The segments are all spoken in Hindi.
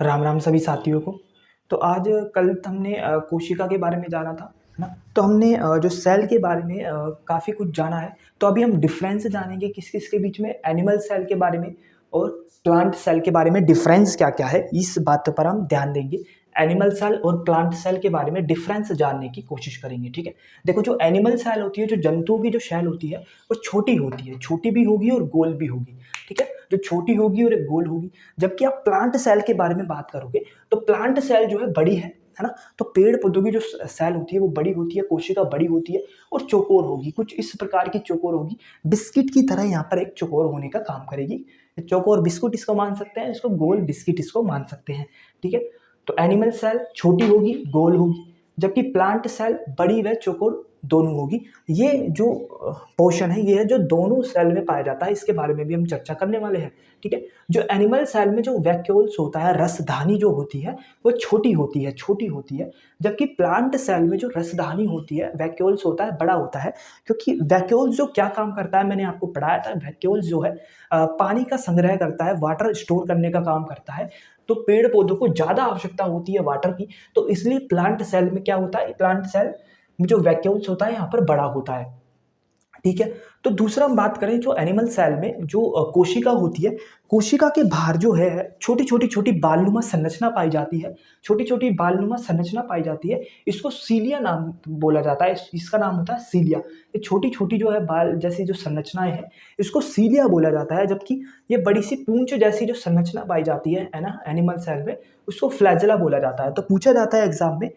राम राम सभी साथियों को। तो आज कल हमने कोशिका के बारे में जाना था, है ना? तो हमने जो सेल के बारे में काफ़ी कुछ जाना है। तो अभी हम डिफरेंस जानेंगे किस किस के बीच में, एनिमल सेल के बारे में और प्लांट सेल के बारे में डिफरेंस क्या क्या है, इस बात पर हम ध्यान देंगे। एनिमल सेल और प्लांट सेल के बारे में डिफरेंस जानने की कोशिश करेंगे, ठीक है? देखो, जो एनिमल सेल होती है, जो जंतुओं की जो सेल होती है, वो छोटी होती है, छोटी भी होगी और गोल भी होगी, ठीक है? जो छोटी होगी और एक गोल होगी। जबकि आप प्लांट सेल के बारे में बात करोगे तो प्लांट सेल जो है बड़ी है ना? तो पेड़ पौधों की जो सेल होती है वो बड़ी होती है, कोशिका बड़ी होती है और चौकोर होगी, कुछ इस प्रकार की चौकोर होगी, बिस्किट की तरह यहाँ पर एक चौकोर होने का काम करेगी। चौकोर बिस्कुट इसको मान सकते हैं, इसको गोल बिस्किट इसको मान सकते हैं, ठीक है? तो एनिमल सेल छोटी होगी, गोल होगी, जबकि प्लांट सेल बड़ी व चौकोर दोनों होगी। ये जो पोर्शन है, ये है जो दोनों सेल में पाया जाता है, इसके बारे में भी हम चर्चा करने वाले हैं, ठीक है? जो एनिमल सेल में जो वैक्यूल्स होता है, रसधानी जो होती है, वो छोटी होती है, छोटी होती है। जबकि प्लांट सेल में जो रसधानी होती है, वैक्यूल्स होता है, बड़ा होता है। क्योंकि वैक्यूल्स जो क्या काम करता है, मैंने आपको पढ़ाया था, वैक्यूल्स जो है पानी का संग्रह करता है, वाटर स्टोर करने का काम करता है। तो पेड़ पौधों को ज़्यादा आवश्यकता होती है वाटर की, तो इसलिए प्लांट सेल में क्या होता है, प्लांट सेल में जो वैक्यूल्स होता है यहाँ पर बड़ा होता है, ठीक है? तो दूसरा हम बात करें, जो एनिमल सेल में जो कोशिका होती है, कोशिका के बाहर जो है छोटी बालनुमा संरचना पाई जाती है, छोटी बालनुमा संरचना पाई जाती है। इसको सीलिया नाम बोला जाता है, इसका नाम होता है सीलिया। ये छोटी जो है बाल जैसी जो संरचनाएं हैं, इसको सीलिया बोला जाता है। जबकि ये बड़ी सी पूंछ जैसी जो संरचना पाई जाती है ना, एनिमल सेल में, उसको फ्लैजेला बोला जाता है। तो पूछा जाता है एग्जाम में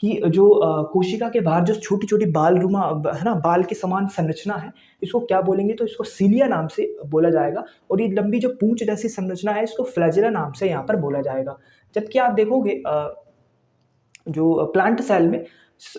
कि जो कोशिका के बाहर जो छोटी बालनुमा है ना, बाल के समान संरचना है, इसको क्या बोलेंगे? तो इसको सीलिया नाम से बोला जाएगा। और ये लंबी जो पूंछ जैसी संरचना है, इसको फ्लैजेला नाम से यहाँ पर बोला जाएगा। जबकि आप देखोगे जो प्लांट सेल में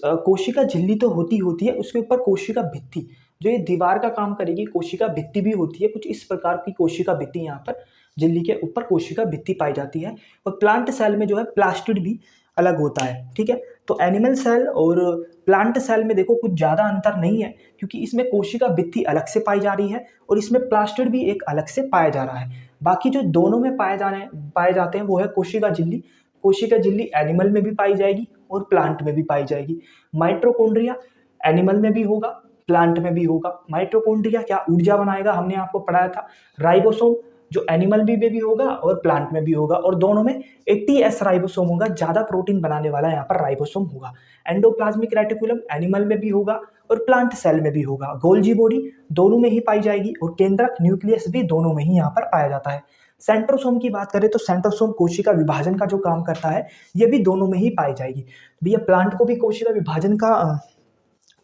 कोशिका झिल्ली तो होती है, उसके ऊपर कोशिका भित्ति, जो ये दीवार का काम करेगी, कोशिका भित्ति भी होती है। कुछ इस प्रकार की कोशिका भित्ति यहाँ पर झिल्ली के ऊपर कोशिका भित्ति पाई जाती है। और प्लांट सेल में जो है प्लास्टिड भी अलग होता है, ठीक है? तो एनिमल सेल और प्लांट सेल में देखो कुछ ज़्यादा अंतर नहीं है, क्योंकि इसमें कोशिका भित्ति अलग से पाई जा रही है और इसमें प्लास्टिड भी एक अलग से पाया जा रहा है। बाकी जो दोनों में पाए जाते हैं वो है कोशिका झिल्ली। कोशिका झिल्ली एनिमल में भी पाई जाएगी और प्लांट में भी पाई जाएगी। माइटोकॉन्ड्रिया एनिमल में भी होगा, प्लांट में भी होगा। माइटोकॉन्ड्रिया क्या ऊर्जा बनाएगा, हमने आपको पढ़ाया था। राइबोसोम जो एनिमल में भी होगा और प्लांट में भी होगा, और दोनों में 80S राइबोसोम होगा, ज्यादा प्रोटीन बनाने वाला यहाँ पर राइबोसोम होगा। एंडोप्लाज्मिक रेटिकुलम एनिमल में भी होगा और प्लांट सेल में भी होगा। गोल्जी बॉडी दोनों में ही पाई जाएगी और केंद्रक न्यूक्लियस भी दोनों में ही यहाँ पर पाया जाता है। सेंट्रोसोम की बात करें तो सेंट्रोसोम कोशिका विभाजन का जो काम करता है, ये भी दोनों में ही पाई जाएगी। भैया प्लांट को भी कोशिका विभाजन का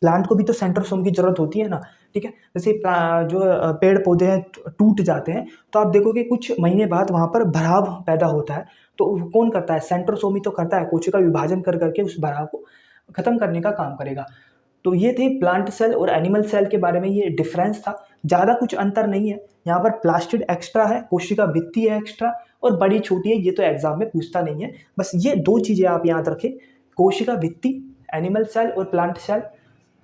प्लांट को भी तो सेंट्रोसोम की जरूरत होती है ना, ठीक है? जैसे जो पेड़ पौधे हैं टूट जाते हैं, तो आप देखोगे कुछ महीने बाद वहां पर भराव पैदा होता है। तो कौन करता है? सेंट्रोसोम ही तो करता है, कोशिका विभाजन कर करके उस भराव को खत्म करने का काम करेगा। तो ये थे प्लांट सेल और एनिमल सेल के बारे में, ये डिफरेंस था। ज़्यादा कुछ अंतर नहीं है, यहाँ पर प्लास्टिड एक्स्ट्रा है, कोशिका भित्ति है एक्स्ट्रा, और बड़ी छोटी है, ये तो एग्जाम में पूछता नहीं है। बस ये दो चीज़ें आप याद रखें, कोशिका भित्ति एनिमल सेल और प्लांट सेल,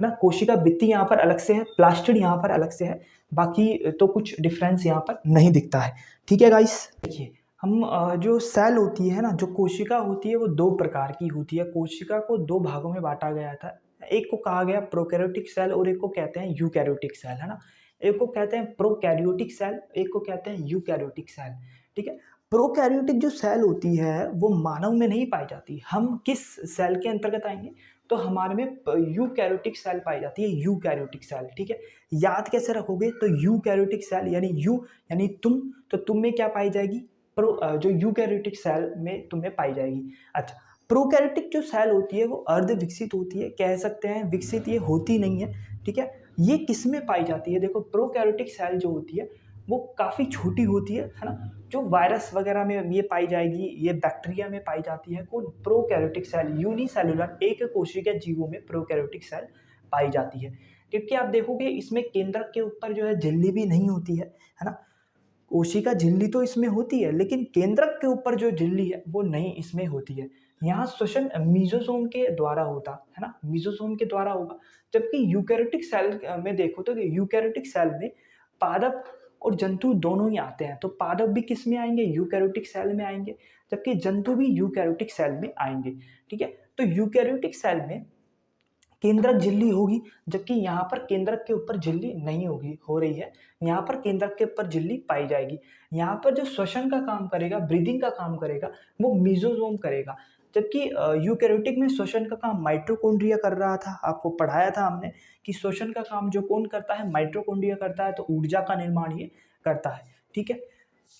ना? कोशिका भित्ति यहाँ पर अलग से है, प्लास्टिड यहाँ पर अलग से है, बाकी तो कुछ डिफरेंस यहाँ पर नहीं दिखता है, ठीक है गाइस? देखिए, हम जो सेल होती है ना, जो कोशिका होती है, वो दो प्रकार की होती है। कोशिका को दो भागों में बांटा गया था। एक को कहा गया प्रोकैरियोटिक सेल और एक को कहते हैं यूकैरियोटिक सेल, है ना? एक को कहते हैं प्रोकैरियोटिक सेल, एक को कहते हैं यूकैरियोटिक सेल, ठीक है? प्रोकैरियोटिक जो सेल होती है वो मानव में नहीं पाई जाती। हम किस सेल के अंतर्गत आएंगे? तो हमारे में यूकैरियोटिक सेल पाई जाती है, यूकैरियोटिक सेल, ठीक है? याद कैसे रखोगे? तो यूकैरियोटिक सेल यानी यू यानी तुम, तो तुम में क्या पाई जाएगी? जो यूकैरियोटिक सेल में तुम्हें पाई जाएगी। अच्छा, प्रोकैरियोटिक जो सेल होती है वो अर्ध विकसित होती है, कह सकते हैं विकसित ये होती नहीं है, ठीक है? ये किस में पाई जाती है? देखो, प्रोकैरियोटिक सेल जो होती है वो काफ़ी छोटी होती है ना? जो वायरस वगैरह में ये पाई जाएगी, ये बैक्टीरिया में पाई जाती है। कौन? प्रोकैरियोटिक सेल, यूनिसेलुलर एक कोशिका जीवों में प्रोकैरियोटिक सेल पाई जाती है। क्योंकि आप देखोगे इसमें केंद्रक के ऊपर जो है झिल्ली भी नहीं होती है ना? कोशिका झिल्ली तो इसमें होती है, लेकिन केंद्रक के ऊपर जो झिल्ली है वो नहीं इसमें होती है। यहाँ श्वसन मीजोसोम के द्वारा होता है ना, मीजोसोम के द्वारा होगा। जबकि यूकैरियोटिक सेल में देखो तो यूकैरियोटिक सेल में पादप और जंतु दोनों ही आते हैं। तो पादप भी किस में आएँगे? यूकैरियोटिक सेल में आएँगे, जबकि जंतु भी यूकैरियोटिक सेल में आएँगे, ठीक है? तो यूकैरियोटिक सेल में केंद्रक झिल्ली होगी, जबकि यहाँ पर केंद्रक के ऊपर झिल्ली नहीं होगी, हो रही है। यहाँ पर केंद्रक के ऊपर झिल्ली पाई जाएगी। यहाँ पर जो श्वसन का काम करेगा, ब्रीदिंग का काम करेगा, वो मेसोसोम करेगा। जबकि यूकैरियोटिक में श्वसन का काम माइटोकॉन्ड्रिया कर रहा था। आपको पढ़ाया था हमने कि श्वसन का काम जो कौन करता है? माइटोकॉन्ड्रिया करता है, तो ऊर्जा का निर्माण ये करता है, ठीक है?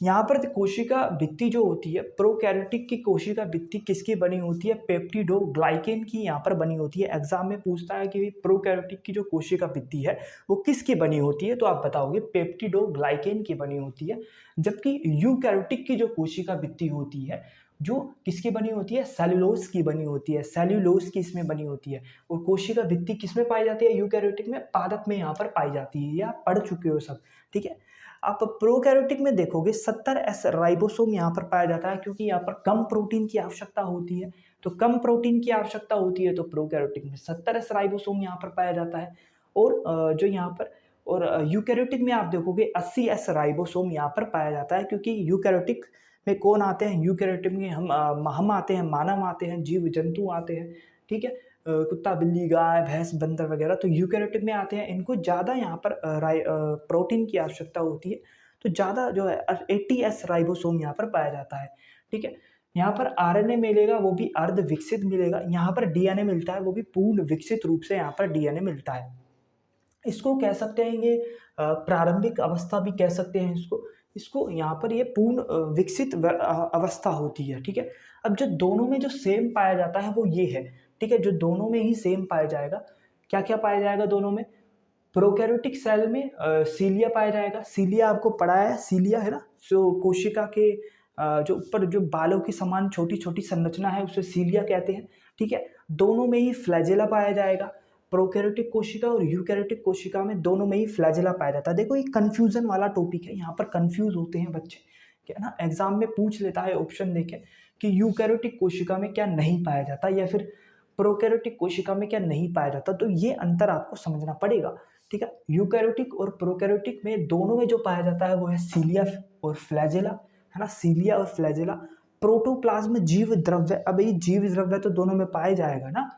यहाँ पर कोशिका भित्ति जो होती है, प्रोकैरियोटिक की कोशिका भित्ति किसकी बनी होती है? पेप्टिडोग्लाइकेन की यहाँ पर बनी होती है। एग्जाम में पूछता है कि प्रोकैरियोटिक की जो कोशिका भित्ति है वो किसकी बनी होती है? तो आप बताओगे पेप्टिडोग्लाइकेन की बनी होती है। जबकि यूकैरियोटिक की जो कोशिका भित्ति होती है, जो किसकी बनी होती है? सेल्यूलोज की बनी होती है। सेल्यूलोज की इसमें बनी होती है। और कोशिका भित्ति किसमें पाई जाती है? यूकैरियोटिक में पादप में यहाँ पर पाई जाती है। ये आप पढ़ चुके हो सब, ठीक है? आप प्रोकैरियोटिक में देखोगे 70S राइबोसोम यहाँ पर पाया जाता है, क्योंकि यहाँ पर कम प्रोटीन की आवश्यकता होती है। तो कम प्रोटीन की आवश्यकता होती है, तो प्रोकैरियोटिक में 70S राइबोसोम यहाँ पर पाया जाता है। और जो यहाँ पर यूकैरियोटिक में आप देखोगे 80S राइबोसोम यहाँ पर पाया जाता है, क्योंकि यूकैरियोटिक में कौन आते हैं? यूकैरियोटिक में हम आते हैं, मानव आते हैं, जीव जंतु आते हैं, ठीक है? कुत्ता, बिल्ली, गाय, भैंस, बंदर वगैरह तो यूकैरियोटिक में आते हैं। इनको ज़्यादा यहाँ पर प्रोटीन की आवश्यकता होती है, तो ज़्यादा जो है 80S राइबोसोम यहाँ पर पाया जाता है, ठीक है? यहाँ पर आरएनए मिलेगा, वो भी अर्ध विकसित मिलेगा। यहाँ पर डीएनए मिलता है, वो भी पूर्ण विकसित रूप से यहाँ पर डीएनए मिलता है। इसको कह सकते हैं ये प्रारंभिक अवस्था भी कह सकते हैं इसको। इसको यहाँ पर ये पूर्ण विकसित अवस्था होती है, ठीक है? अब जो दोनों में जो सेम पाया जाता है वो ये है, ठीक है? जो दोनों में ही सेम पाया जाएगा, क्या-क्या पाया जाएगा दोनों में? प्रोकैरियोटिक सेल में सीलिया पाया जाएगा। सीलिया आपको पढ़ाया है, सीलिया है ना? जो कोशिका के जो ऊपर जो बालों की समान छोटी-छोटी संरचना है उसे सीलिया कहते हैं, ठीक है? दोनों में ही फ्लैजेला पाया जाएगा। प्रोकैरियोटिक कोशिका और यूकैरियोटिक कोशिका में दोनों में ही फ्लैजेला पाया जाता है। देखो ये कन्फ्यूज़न वाला टॉपिक है, यहाँ पर कन्फ्यूज़ होते हैं बच्चे, क्या ना? एग्ज़ाम में पूछ लेता है ऑप्शन देके कि यूकैरियोटिक कोशिका में क्या नहीं पाया जाता, या फिर प्रोकैरियोटिक कोशिका में क्या नहीं पाया जाता, तो ये अंतर आपको समझना पड़ेगा, ठीक है? यूकैरियोटिक और प्रोकैरियोटिक में दोनों में जो पाया जाता है वो है सीलिया और फ्लैजेला, है ना? सीलिया और फ्लैजेला। प्रोटोप्लाज्म जीव द्रव्य, अब ये जीव द्रव्य तो दोनों में पाया जाएगा ना,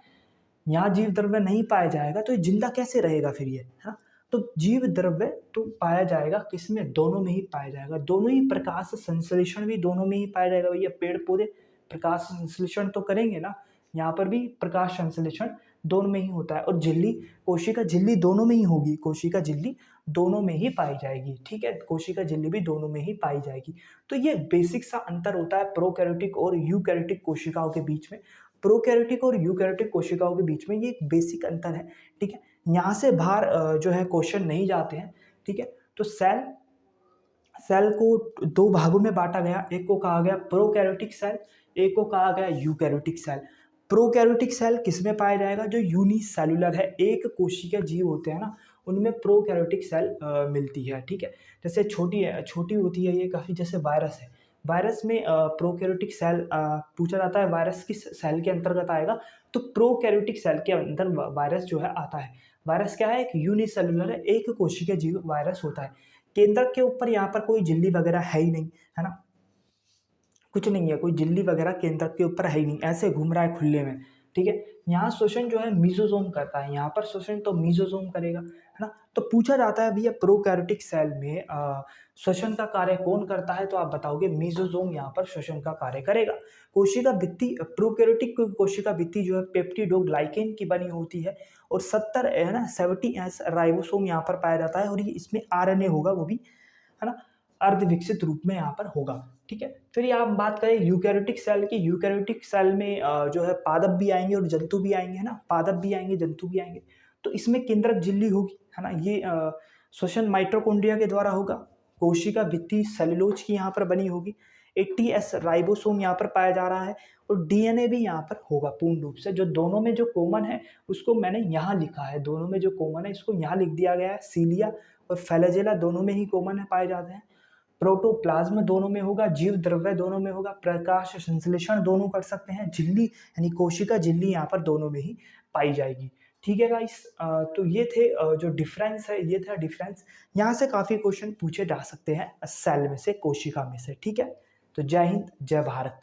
यहाँ जीव द्रव्य नहीं पाया जाएगा तो ये जिंदा कैसे रहेगा फिर ये, है ना? तो जीव द्रव्य तो पाया जाएगा किसमें? दोनों में ही पाया जाएगा। दोनों ही प्रकाश संश्लेषण भी दोनों में ही पाया जाएगा। भैया पेड़ पौधे प्रकाश संश्लेषण तो करेंगे ना, यहाँ पर भी प्रकाश संश्लेषण दोनों में ही होता है। और झिल्ली, कोशिका झिल्ली दोनों में ही होगी, कोशिका झिल्ली दोनों में ही पाई जाएगी, ठीक है? कोशिका झिल्ली भी दोनों में ही पाई जाएगी। तो ये बेसिक सा अंतर होता है प्रोकैरियोटिक और यूकैरियोटिक कोशिकाओं के बीच में। प्रोकैरियोटिक और यूकैरियोटिक कोशिकाओं के बीच में ये एक बेसिक अंतर है, ठीक है? यहाँ से बाहर जो है क्वेश्चन नहीं जाते हैं, ठीक है? तो सेल सेल को दो भागों में बांटा गया, एक को कहा गया प्रोकैरियोटिक सेल, एक को कहा गया यूकैरियोटिक सेल। प्रोकैरियोटिक सेल किसमें पाया जाएगा? जो यूनिसेलुलर है, एक कोशिकीय जीव होते हैं ना, उनमें प्रोकैरियोटिक सेल मिलती है, ठीक है? जैसे छोटी होती है ये काफ़ी, जैसे वायरस है। वायरस में प्रोकैरियोटिक सेल पूछा जाता है, वायरस किस सेल के अंतर्गत आएगा? तो प्रोकैरियोटिक सेल के अंदर वायरस जो है आता है। वायरस क्या है? एक यूनिसेलुलर है, एक कोशिकीय जीव वायरस होता है। केंद्रक के ऊपर यहाँ पर कोई झिल्ली वगैरह है ही नहीं, है ना? कुछ नहीं है, कोई झिल्ली वगैरह केंद्रक के ऊपर है ही नहीं, ऐसे घूम रहा है खुले में, ठीक है? यहाँ श्वसन जो है मेसोसोम करता है, यहाँ पर श्वसन तो मेसोसोम करेगा, है ना? तो पूछा जाता है भैया प्रोकैरियोटिक सेल में श्वसन का कार्य कौन करता है? तो आप बताओगे मेसोसोम यहाँ पर श्वसन का कार्य करेगा। कोशिका भित्ति, प्रोकैरियोटिक कोशिका भित्ति जो है पेप्टिडोग्लाइकेन की बनी होती है, और 70 है ना 70S राइबोसोम यहाँ पर पाया जाता है, और ये इसमें आरएनए होगा, वो भी, है ना, अर्ध विकसित रूप में यहाँ पर होगा, ठीक है? फिर ये आप बात करें यूकैरियोटिक सेल की, यूकैरियोटिक सेल में जो है पादप भी आएंगे और जंतु भी आएंगे, है ना? पादप भी आएंगे, जंतु भी आएंगे। तो इसमें केंद्रक झिल्ली होगी, है ना? ये श्वसन माइटोकॉन्ड्रिया के द्वारा होगा। कोशिका भित्ति सेलुलोज की यहाँ पर बनी होगी। 80S राइबोसोम यहाँ पर पाया जा रहा है, और डीएनए भी यहाँ पर होगा पूर्ण रूप से। जो दोनों में जो कॉमन है उसको मैंने यहाँ लिखा है, दोनों में जो कॉमन है इसको यहाँ लिख दिया गया है। सीलिया और फ्लैजेला दोनों में ही कॉमन है, पाए जाते हैं। प्रोटोप्लाज्म दोनों में होगा, जीव द्रव्य दोनों में होगा, प्रकाश संश्लेषण दोनों कर सकते हैं, झिल्ली यानी कोशिका झिल्ली यहाँ पर दोनों में ही पाई जाएगी, ठीक है गाइस, तो ये थे जो डिफरेंस है, ये था डिफरेंस। यहाँ से काफ़ी क्वेश्चन पूछे जा सकते हैं सेल में से, कोशिका में से, ठीक है। तो जय हिंद, जय भारत।